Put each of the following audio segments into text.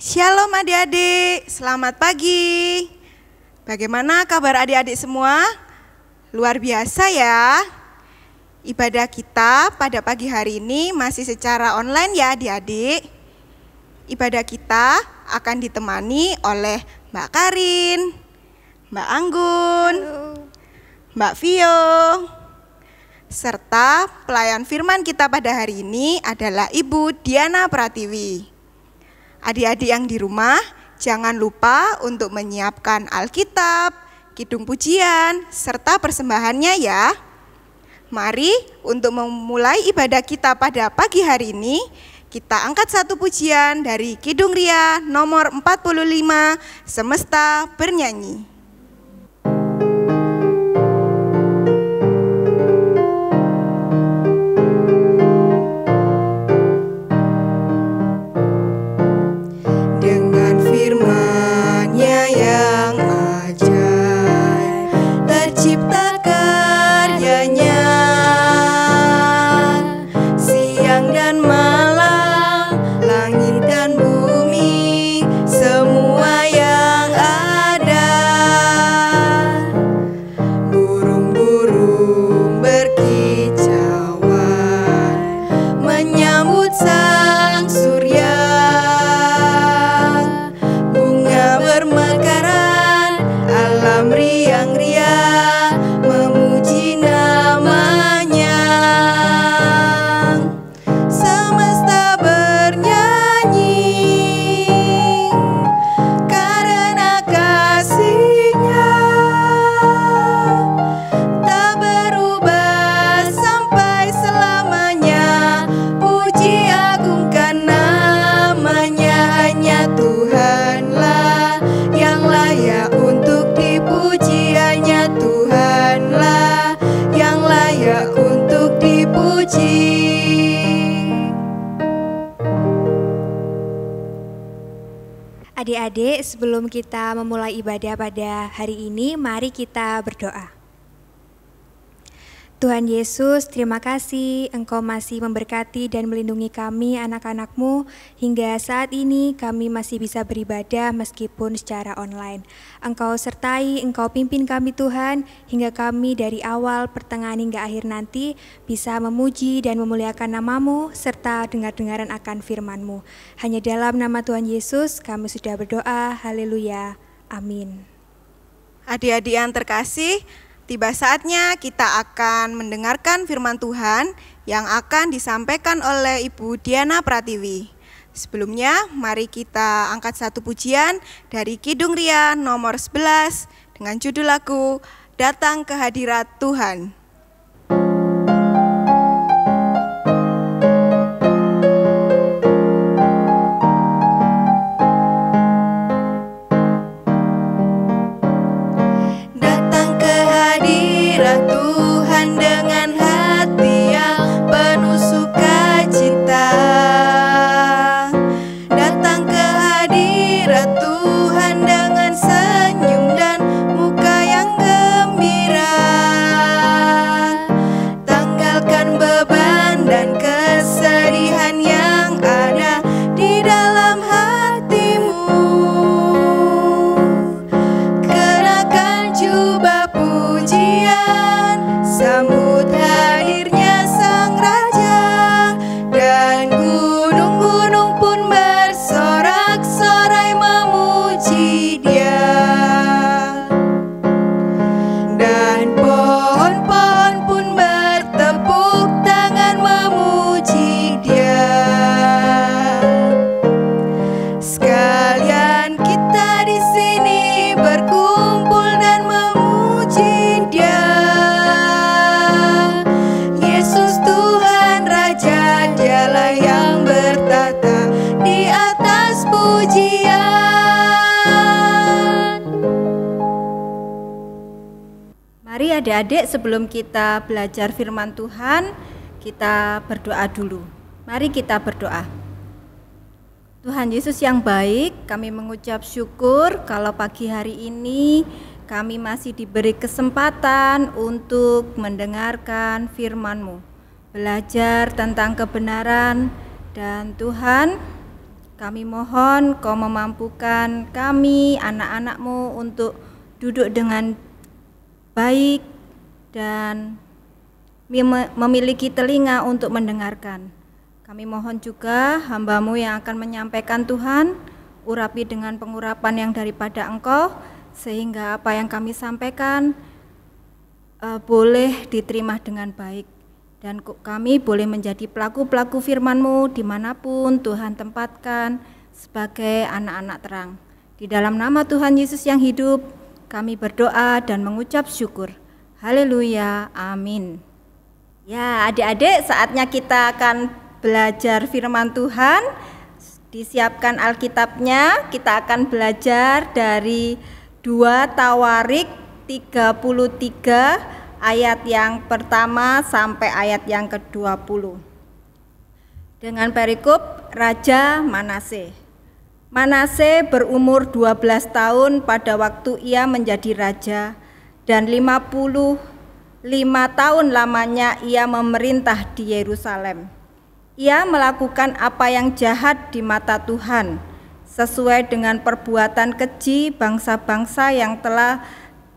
Shalom adik-adik, selamat pagi. Bagaimana kabar adik-adik semua? Luar biasa ya. Ibadah kita pada pagi hari ini masih secara online ya adik-adik. Ibadah kita akan ditemani oleh Mbak Karin, Mbak Anggun, Mbak Vio, serta pelayan firman kita pada hari ini adalah Ibu Diana Pratiwi. Adik-adik yang di rumah, jangan lupa untuk menyiapkan Alkitab, kidung pujian, serta persembahannya ya. Mari untuk memulai ibadah kita pada pagi hari ini, kita angkat satu pujian dari Kidung Ria nomor 45, Semesta Bernyanyi. Adik-adik, sebelum kita memulai ibadah pada hari ini, mari kita berdoa. Tuhan Yesus, terima kasih Engkau masih memberkati dan melindungi kami anak-anak-Mu hingga saat ini kami masih bisa beribadah meskipun secara online. Engkau sertai, Engkau pimpin kami Tuhan hingga kami dari awal, pertengahan hingga akhir nanti bisa memuji dan memuliakan nama-Mu serta dengar-dengaran akan firman-Mu. Hanya dalam nama Tuhan Yesus kami sudah berdoa, haleluya, amin. Adik-adik yang terkasih, tiba saatnya kita akan mendengarkan firman Tuhan yang akan disampaikan oleh Ibu Diana Pratiwi. Sebelumnya, mari kita angkat satu pujian dari Kidung Ria nomor 11 dengan judul lagu Datang ke Hadirat Tuhan. Tuhan dengan hati yang penuh sukacita, datang ke hadirat Tuhan dengan senyum dan muka yang gembira. Tanggalkan beban dan kesedihan yang ada di dalam hatimu. Kenakan jubah pujian, sambut hadirnya Sang Raja, dan gunung-gunung pun bersorak-sorai memuji Dia, dan pohon-pohon pun bertepuk tangan memuji Dia. Sekalian kita di sini berkumpul dan memuji Dia. Yesus Tuhan Raja, Dialah yang bertata di atas pujian. Mari adik-adik, sebelum kita belajar firman Tuhan, kita berdoa dulu. Mari kita berdoa. Tuhan Yesus yang baik, kami mengucap syukur kalau pagi hari ini kami masih diberi kesempatan untuk mendengarkan firman-Mu, belajar tentang kebenaran, dan Tuhan, Kami mohon Kau memampukan kami, anak-anak-Mu, untuk duduk dengan baik dan memiliki telinga untuk mendengarkan. Kami mohon juga hamba-Mu yang akan menyampaikan Tuhan, urapi dengan pengurapan yang daripada Engkau, sehingga apa yang kami sampaikan boleh diterima dengan baik. Dan kami boleh menjadi pelaku-pelaku firman-Mu dimanapun Tuhan tempatkan sebagai anak-anak terang. Di dalam nama Tuhan Yesus yang hidup, kami berdoa dan mengucap syukur. Haleluya, amin. Ya, adik-adik, saatnya kita akan belajar firman Tuhan. Disiapkan Alkitabnya, kita akan belajar dari 2 Tawarik 33 ayat yang pertama sampai ayat yang ke-20. Dengan perikop Raja Manase. Manase berumur 12 tahun pada waktu ia menjadi raja, dan 55 tahun lamanya ia memerintah di Yerusalem. Ia melakukan apa yang jahat di mata Tuhan, sesuai dengan perbuatan keji bangsa-bangsa yang telah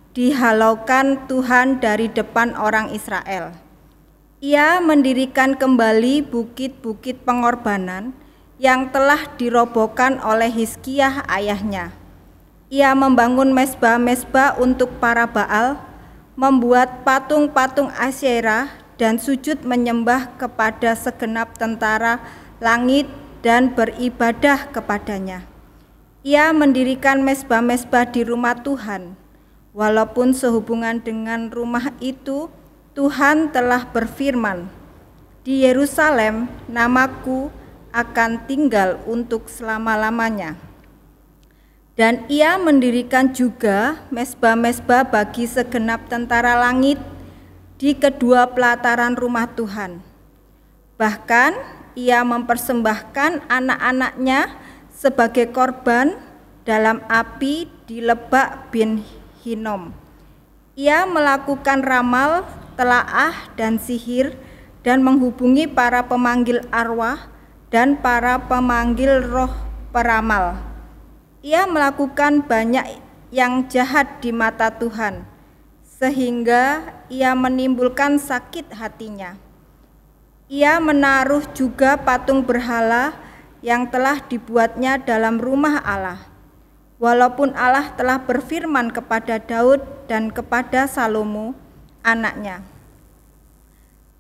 dihalaukan Tuhan dari depan orang Israel. Ia mendirikan kembali bukit-bukit pengorbanan yang telah dirobohkan oleh Hizkiah ayahnya. Ia membangun mezbah-mezbah untuk para Baal, membuat patung-patung Asyerah, dan sujud menyembah kepada segenap tentara langit dan beribadah kepadanya. Ia mendirikan mezbah-mezbah di rumah Tuhan. Walaupun sehubungan dengan rumah itu, Tuhan telah berfirman, "Di Yerusalem namaku akan tinggal untuk selama-lamanya." Dan ia mendirikan juga mezbah-mezbah bagi segenap tentara langit di kedua pelataran rumah Tuhan. Bahkan ia mempersembahkan anak-anaknya sebagai korban dalam api di Lebak bin Hinom. Ia melakukan ramal, telaah, dan sihir, dan menghubungi para pemanggil arwah dan para pemanggil roh peramal. Ia melakukan banyak yang jahat di mata Tuhan, sehingga ia menimbulkan sakit hatinya. Ia menaruh juga patung berhala yang telah dibuatnya dalam rumah Allah. Walaupun Allah telah berfirman kepada Daud dan kepada Salomo, anaknya,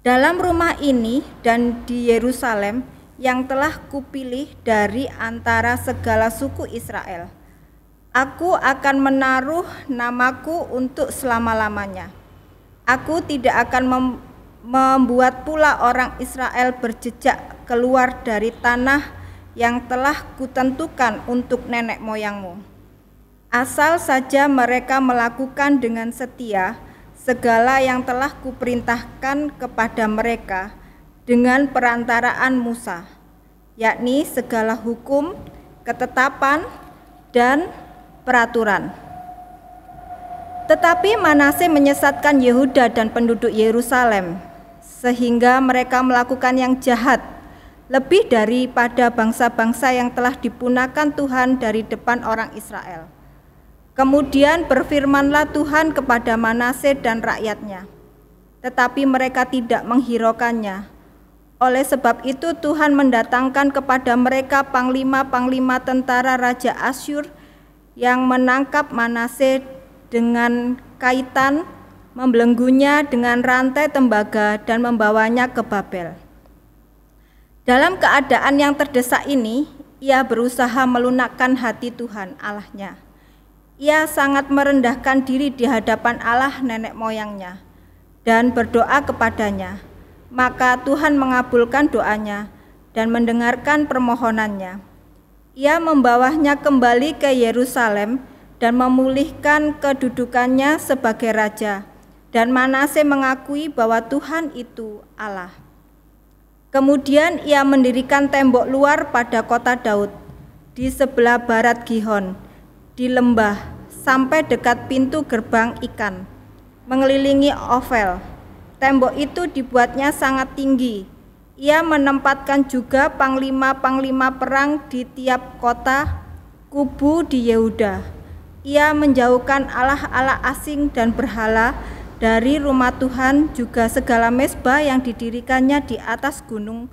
"Dalam rumah ini dan di Yerusalem yang telah kupilih dari antara segala suku Israel, aku akan menaruh namaku untuk selama-lamanya. Aku tidak akan membuat pula orang Israel berjejak keluar dari tanah yang telah kutentukan untuk nenek moyangmu. Asal saja mereka melakukan dengan setia segala yang telah kuperintahkan kepada mereka dengan perantaraan Musa, yakni segala hukum, ketetapan, dan peraturan." Tetapi Manase menyesatkan Yehuda dan penduduk Yerusalem, sehingga mereka melakukan yang jahat, lebih daripada bangsa-bangsa yang telah dipunahkan Tuhan dari depan orang Israel. Kemudian berfirmanlah Tuhan kepada Manase dan rakyatnya, tetapi mereka tidak menghiraukannya. Oleh sebab itu Tuhan mendatangkan kepada mereka panglima-panglima tentara Raja Asyur yang menangkap Manase dengan kaitan, membelenggunya dengan rantai tembaga dan membawanya ke Babel. Dalam keadaan yang terdesak ini, ia berusaha melunakkan hati Tuhan Allahnya. Ia sangat merendahkan diri di hadapan Allah nenek moyangnya dan berdoa kepadanya. Maka Tuhan mengabulkan doanya dan mendengarkan permohonannya. Ia membawanya kembali ke Yerusalem dan memulihkan kedudukannya sebagai raja, dan Manase mengakui bahwa Tuhan itu Allah. Kemudian ia mendirikan tembok luar pada kota Daud di sebelah barat Gihon, di lembah sampai dekat pintu gerbang ikan, mengelilingi Ofel. Tembok itu dibuatnya sangat tinggi. Ia menempatkan juga panglima-panglima perang di tiap kota kubu di Yehuda. Ia menjauhkan allah-allah asing dan berhala dari rumah Tuhan, juga segala mezbah yang didirikannya di atas gunung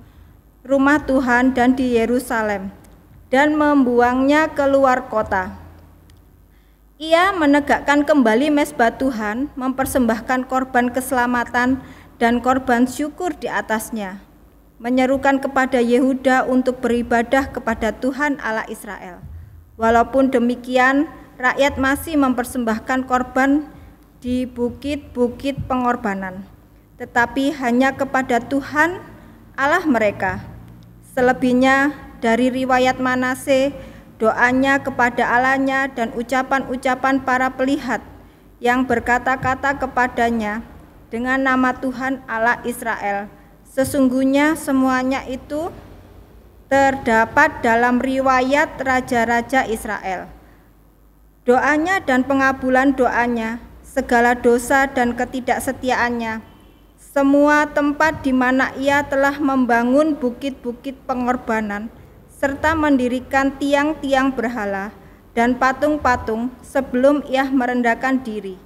rumah Tuhan dan di Yerusalem, dan membuangnya keluar kota. Ia menegakkan kembali mezbah Tuhan, mempersembahkan korban keselamatan dan korban syukur di atasnya, menyerukan kepada Yehuda untuk beribadah kepada Tuhan Allah Israel. Walaupun demikian, rakyat masih mempersembahkan korban di bukit-bukit pengorbanan, tetapi hanya kepada Tuhan Allah mereka. Selebihnya dari riwayat Manase, doanya kepada Allahnya dan ucapan-ucapan para pelihat yang berkata-kata kepadanya dengan nama Tuhan Allah Israel. Sesungguhnya semuanya itu terdapat dalam riwayat raja-raja Israel. Doanya dan pengabulan doanya, segala dosa dan ketidaksetiaannya, semua tempat di mana ia telah membangun bukit-bukit pengorbanan, serta mendirikan tiang-tiang berhala dan patung-patung sebelum ia merendahkan diri.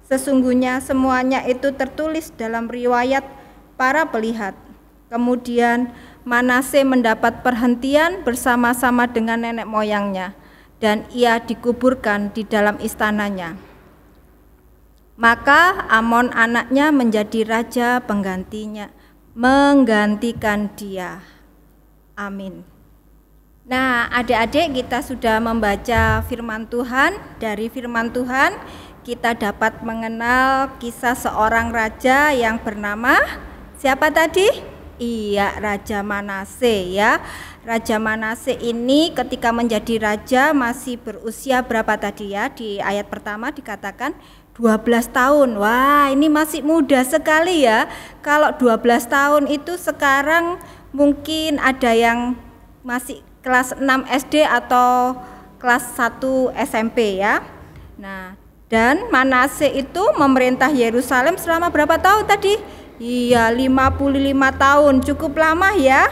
Sesungguhnya semuanya itu tertulis dalam riwayat para pelihat. Kemudian Manase mendapat perhentian bersama-sama dengan nenek moyangnya, dan ia dikuburkan di dalam istananya. Maka Amon anaknya menjadi raja menggantikan dia. Amin. Nah, adik-adik, kita sudah membaca firman Tuhan. Dari firman Tuhan kita dapat mengenal kisah seorang raja yang bernama siapa tadi? Iya, Raja Manase ya. Raja Manase ini ketika menjadi raja masih berusia berapa tadi ya? Di ayat pertama dikatakan 12 tahun. Wah, ini masih muda sekali ya. Kalau 12 tahun itu sekarang mungkin ada yang masih kelas 6 SD atau kelas 1 SMP ya. Nah, dan Manase itu memerintah Yerusalem selama berapa tahun tadi? Iya, 55 tahun, cukup lama ya.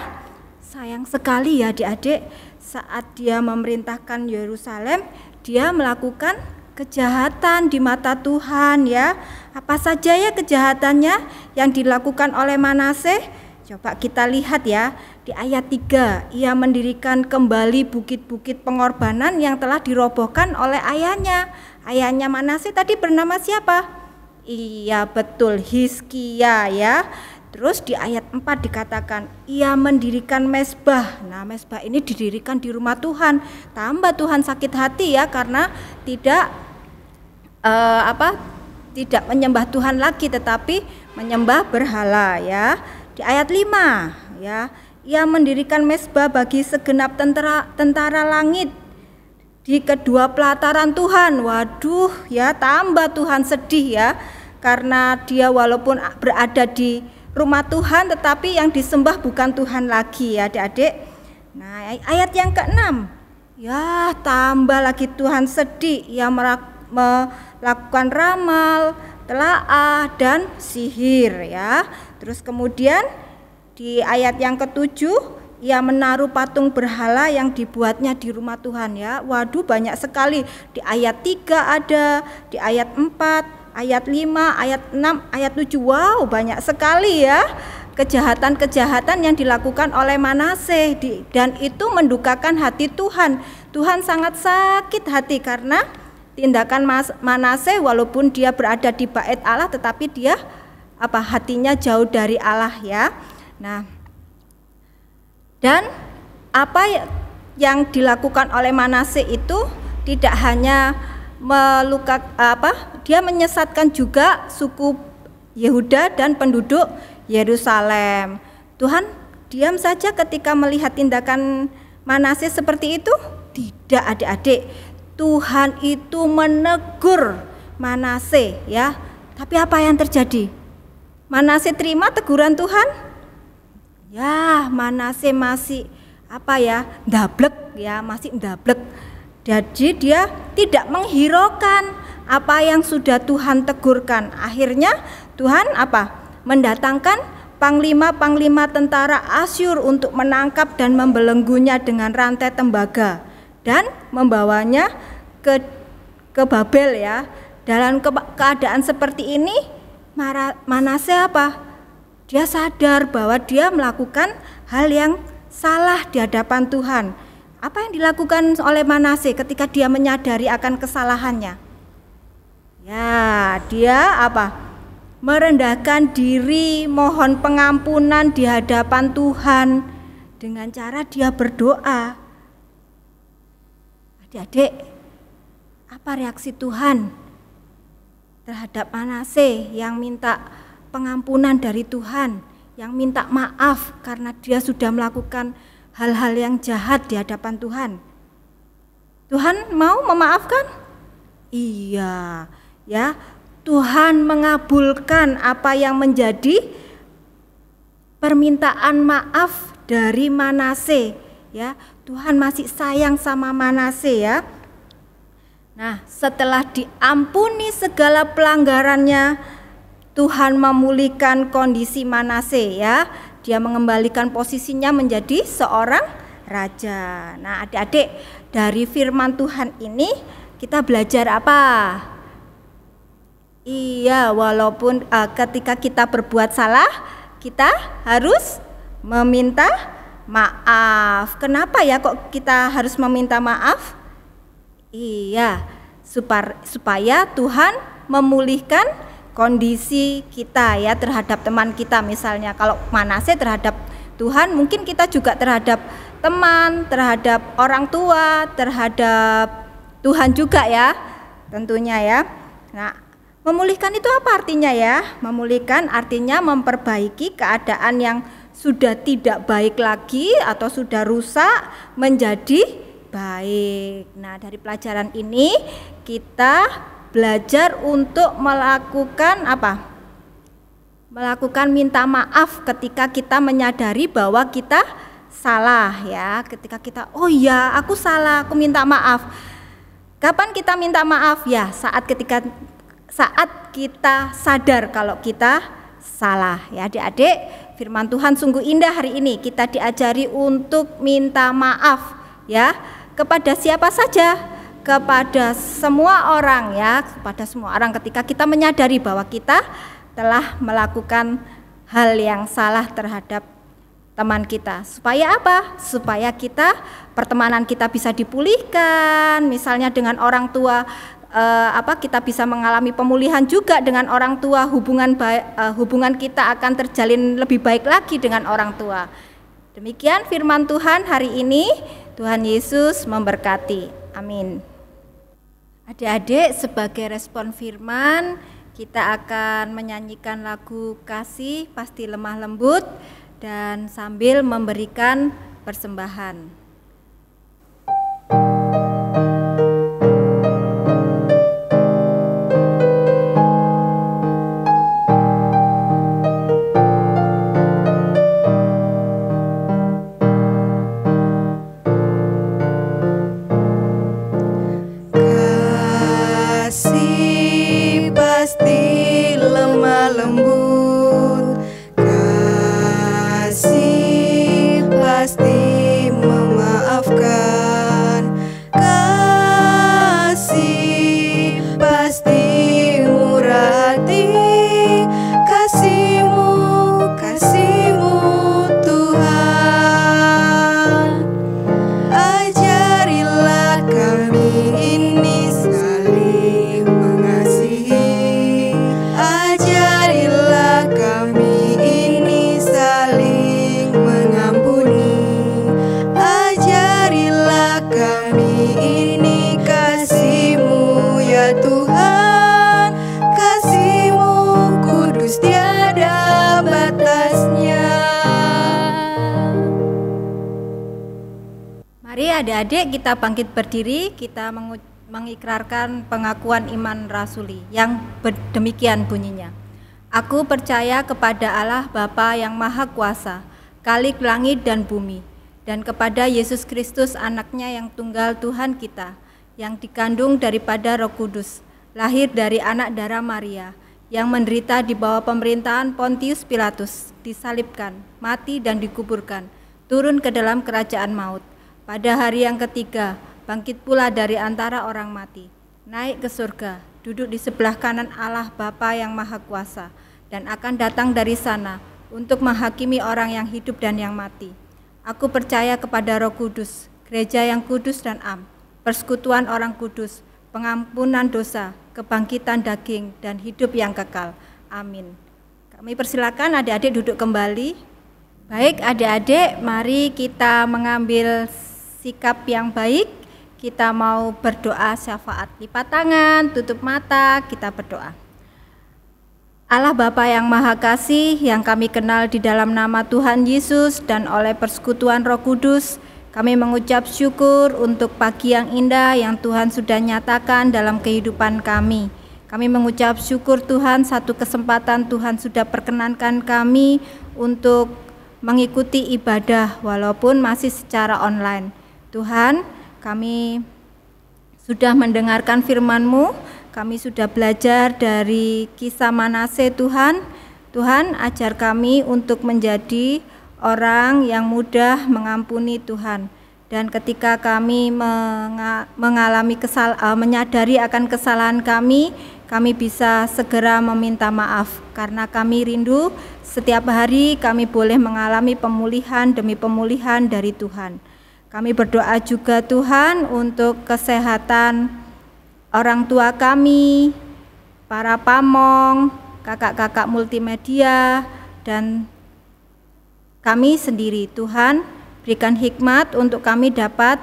Sayang sekali ya adik-adik, saat dia memerintahkan Yerusalem, dia melakukan kejahatan di mata Tuhan ya. Apa saja ya kejahatannya yang dilakukan oleh Manase? Coba kita lihat ya, di ayat 3, ia mendirikan kembali bukit-bukit pengorbanan yang telah dirobohkan oleh ayahnya. Ayahnya Manase tadi bernama siapa? Iya, betul, Hizkia ya. Terus di ayat 4 dikatakan ia mendirikan mezbah. Nah, mezbah ini didirikan di rumah Tuhan. Tambah Tuhan sakit hati ya, karena tidak tidak menyembah Tuhan lagi, tetapi menyembah berhala ya. Di ayat 5 ya, ia mendirikan mezbah bagi segenap tentara langit di kedua pelataran Tuhan. Waduh ya, tambah Tuhan sedih ya, karena dia walaupun berada di rumah Tuhan tetapi yang disembah bukan Tuhan lagi ya adik-adik. Nah, ayat yang ke-6 ya, tambah lagi Tuhan sedih. Ia melakukan ramal, telaah dan sihir ya. Terus kemudian di ayat yang ke-7 ia menaruh patung berhala yang dibuatnya di rumah Tuhan ya. Waduh, banyak sekali. Di ayat 3 ada, di ayat 4, ayat 5, ayat 6, ayat 7. Wow, banyak sekali ya kejahatan-kejahatan yang dilakukan oleh Manase, dan itu mendukakan hati Tuhan. Tuhan sangat sakit hati karena tindakan Manase, walaupun dia berada di bait Allah tetapi dia hatinya jauh dari Allah ya. Nah, dan apa yang dilakukan oleh Manase itu tidak hanya dia menyesatkan juga suku Yehuda dan penduduk Yerusalem. Tuhan diam saja ketika melihat tindakan Manase seperti itu? Tidak adik-adik. Tuhan itu menegur Manase ya. Tapi apa yang terjadi? Manase terima teguran Tuhan? Ya, Manase masih ndablek ya, masih ndablek. Jadi dia tidak menghiraukan apa yang sudah Tuhan tegurkan. Akhirnya Tuhan mendatangkan panglima-panglima tentara Asyur untuk menangkap dan membelenggunya dengan rantai tembaga dan membawanya ke Babel ya. Dalam keadaan seperti ini Manase apa? Dia sadar bahwa dia melakukan hal yang salah di hadapan Tuhan. Apa yang dilakukan oleh Manase ketika dia menyadari akan kesalahannya? Ya, dia apa? Merendahkan diri, mohon pengampunan di hadapan Tuhan dengan cara dia berdoa. Adik-adik, apa reaksi Tuhan terhadap Manase yang minta pengampunan dari Tuhan, yang minta maaf karena dia sudah melakukan hal-hal yang jahat di hadapan Tuhan? Tuhan mau memaafkan? Iya, ya. Tuhan mengabulkan apa yang menjadi permintaan maaf dari Manase, ya. Tuhan masih sayang sama Manase ya. Nah, setelah diampuni segala pelanggarannya, Tuhan memulihkan kondisi Manase ya. Dia mengembalikan posisinya menjadi seorang raja. Nah, adik-adik, dari firman Tuhan ini kita belajar apa? Iya, walaupun ketika kita berbuat salah, kita harus meminta maaf. Kenapa ya kok kita harus meminta maaf? Iya, supaya Tuhan memulihkan kondisi kita ya terhadap teman kita. Misalnya kalau Manase terhadap Tuhan, mungkin kita juga terhadap teman, terhadap orang tua, terhadap Tuhan juga ya, tentunya ya. Nah, memulihkan itu apa artinya ya? Memulihkan artinya memperbaiki keadaan yang sudah tidak baik lagi atau sudah rusak menjadi baik. Nah, dari pelajaran ini kita belajar untuk melakukan apa? Melakukan minta maaf ketika kita menyadari bahwa kita salah ya. Ketika kita, oh ya aku salah, aku minta maaf. Kapan kita minta maaf? Ya saat kita sadar kalau kita salah ya. Adik-adik, firman Tuhan sungguh indah hari ini. Kita diajari untuk minta maaf ya. Kepada siapa saja? Kepada semua orang ya, kepada semua orang ketika kita menyadari bahwa kita telah melakukan hal yang salah terhadap teman kita. Supaya apa? Supaya pertemanan kita bisa dipulihkan, misalnya dengan orang tua kita bisa mengalami pemulihan juga dengan orang tua, hubungan kita akan terjalin lebih baik lagi dengan orang tua. Demikian firman Tuhan hari ini. Tuhan Yesus memberkati. Amin. Adik-adik, sebagai respon firman, kita akan menyanyikan lagu Kasih Pasti Lemah Lembut dan sambil memberikan persembahan. Kasih pasti lemah lembut, kasih pasti memaafkan, kasih pasti murah hati, kasih-Mu Tuhan. Ajarilah kami ini saling mengasihi, ajarilah kami ini saling mengampuni, ajarilah kami ini kasih-Mu ya Tuhan, kasih-Mu kudus tiada batasnya. Mari adik-adik kita bangkit berdiri, kita mengikrarkan pengakuan iman rasuli yang demikian bunyinya. Aku percaya kepada Allah Bapa yang Maha Kuasa, Khalik langit dan bumi, dan kepada Yesus Kristus anaknya yang tunggal Tuhan kita, yang dikandung daripada Roh Kudus, lahir dari anak darah Maria, yang menderita di bawah pemerintahan Pontius Pilatus, disalibkan, mati dan dikuburkan, turun ke dalam kerajaan maut. Pada hari yang ketiga, bangkit pula dari antara orang mati, naik ke surga, duduk di sebelah kanan Allah Bapa yang Maha Kuasa, dan akan datang dari sana untuk menghakimi orang yang hidup dan yang mati. Aku percaya kepada Roh Kudus, gereja yang kudus dan am, persekutuan orang kudus, pengampunan dosa, kebangkitan daging, dan hidup yang kekal. Amin. Kami persilakan adik-adik duduk kembali. Baik adik-adik, mari kita mengambil sikap yang baik. Kita mau berdoa syafaat. Lipat tangan, tutup mata, kita berdoa. Allah Bapa yang Maha Kasih, yang kami kenal di dalam nama Tuhan Yesus dan oleh persekutuan Roh Kudus, kami mengucap syukur untuk pagi yang indah yang Tuhan sudah nyatakan dalam kehidupan kami. Kami mengucap syukur Tuhan, satu kesempatan Tuhan sudah perkenankan kami untuk mengikuti ibadah walaupun masih secara online. Tuhan, kami sudah mendengarkan firman-Mu, kami sudah belajar dari kisah Manase Tuhan. Tuhan, ajar kami untuk menjadi orang yang mudah mengampuni Tuhan. Dan ketika kami menyadari akan kesalahan kami bisa segera meminta maaf. Karena kami rindu setiap hari kami boleh mengalami pemulihan demi pemulihan dari Tuhan. Kami berdoa juga Tuhan untuk kesehatan orang tua kami, para pamong, kakak-kakak multimedia, dan kami sendiri. Tuhan, berikan hikmat untuk kami dapat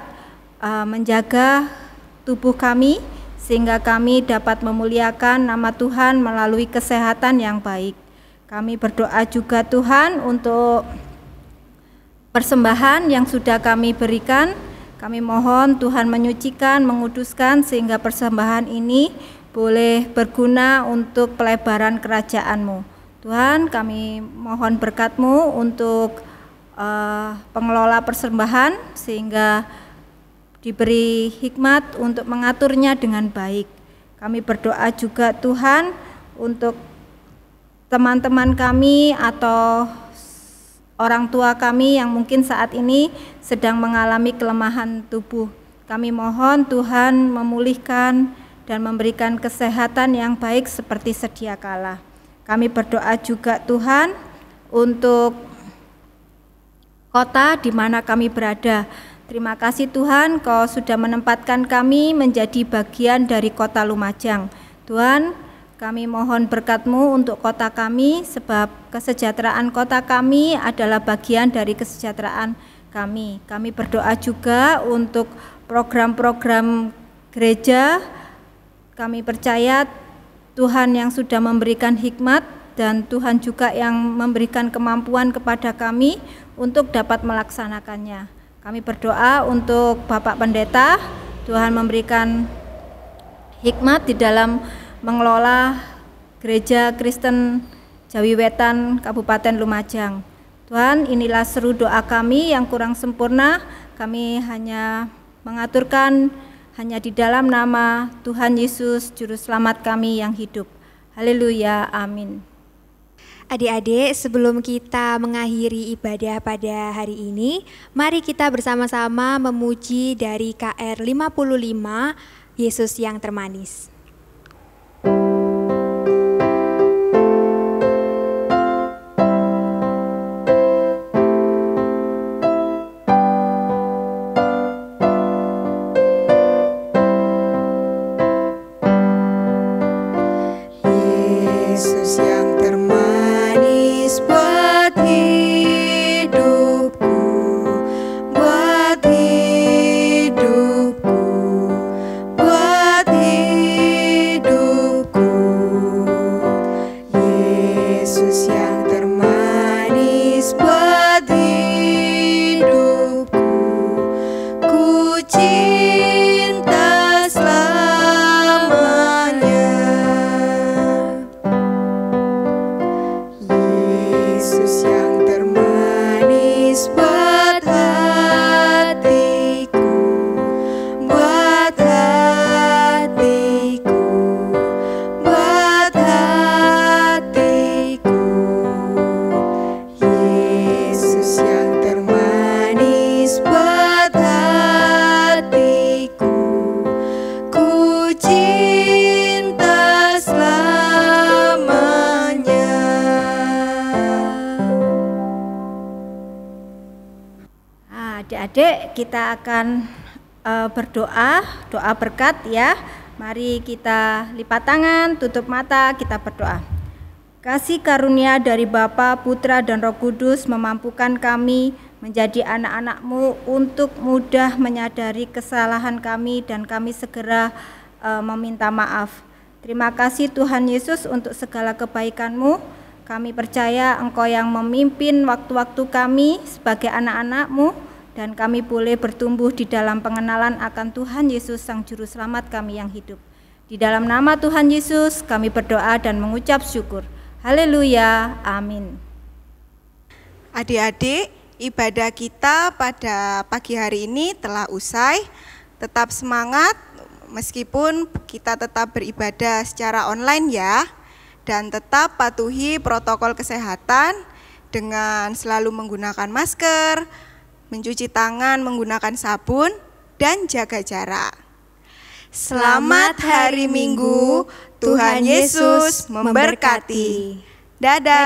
menjaga tubuh kami, sehingga kami dapat memuliakan nama Tuhan melalui kesehatan yang baik. Kami berdoa juga Tuhan untuk persembahan yang sudah kami berikan. Kami mohon Tuhan menyucikan, menguduskan sehingga persembahan ini boleh berguna untuk pelebaran kerajaan-Mu. Tuhan, kami mohon berkat-Mu untuk pengelola persembahan sehingga diberi hikmat untuk mengaturnya dengan baik. Kami berdoa juga Tuhan untuk teman-teman kami atau orang tua kami yang mungkin saat ini sedang mengalami kelemahan tubuh. Kami mohon Tuhan memulihkan dan memberikan kesehatan yang baik seperti sedia kala. Kami berdoa juga Tuhan untuk kota di mana kami berada. Terima kasih Tuhan, Kau sudah menempatkan kami menjadi bagian dari kota Lumajang. Tuhan, kami mohon berkat-Mu untuk kota kami, sebab kesejahteraan kota kami adalah bagian dari kesejahteraan kami. Kami berdoa juga untuk program-program gereja. Kami percaya Tuhan yang sudah memberikan hikmat dan Tuhan juga yang memberikan kemampuan kepada kami untuk dapat melaksanakannya. Kami berdoa untuk Bapak Pendeta, Tuhan memberikan hikmat di dalam mengelola Gereja Kristen Jawi Wetan Kabupaten Lumajang. Tuhan, inilah seru doa kami yang kurang sempurna. Kami hanya mengaturkan hanya di dalam nama Tuhan Yesus, Juru Selamat kami yang hidup. Haleluya, amin. Adik-adik, sebelum kita mengakhiri ibadah pada hari ini, mari kita bersama-sama memuji dari KR 55, Yesus yang termanis. Yesus yang termanis buat hidupku, buat hidupku, buat hidupku. cinta selamanya. Adik-adik, kita akan berdoa, doa berkat ya. Mari kita lipat tangan, tutup mata, kita berdoa. Kasih karunia dari Bapa, Putra, dan Roh Kudus memampukan kami menjadi anak-anak-Mu untuk mudah menyadari kesalahan kami dan kami segera meminta maaf. Terima kasih Tuhan Yesus untuk segala kebaikan-Mu. Kami percaya Engkau yang memimpin waktu-waktu kami sebagai anak-anak-Mu, dan kami boleh bertumbuh di dalam pengenalan akan Tuhan Yesus Sang Juru Selamat kami yang hidup. Di dalam nama Tuhan Yesus kami berdoa dan mengucap syukur. Haleluya, amin. Adik-adik, ibadah kita pada pagi hari ini telah usai. Tetap semangat meskipun kita tetap beribadah secara online ya. Dan tetap patuhi protokol kesehatan dengan selalu menggunakan masker, mencuci tangan menggunakan sabun, dan jaga jarak. Selamat hari Minggu, Tuhan Yesus memberkati. Dadah.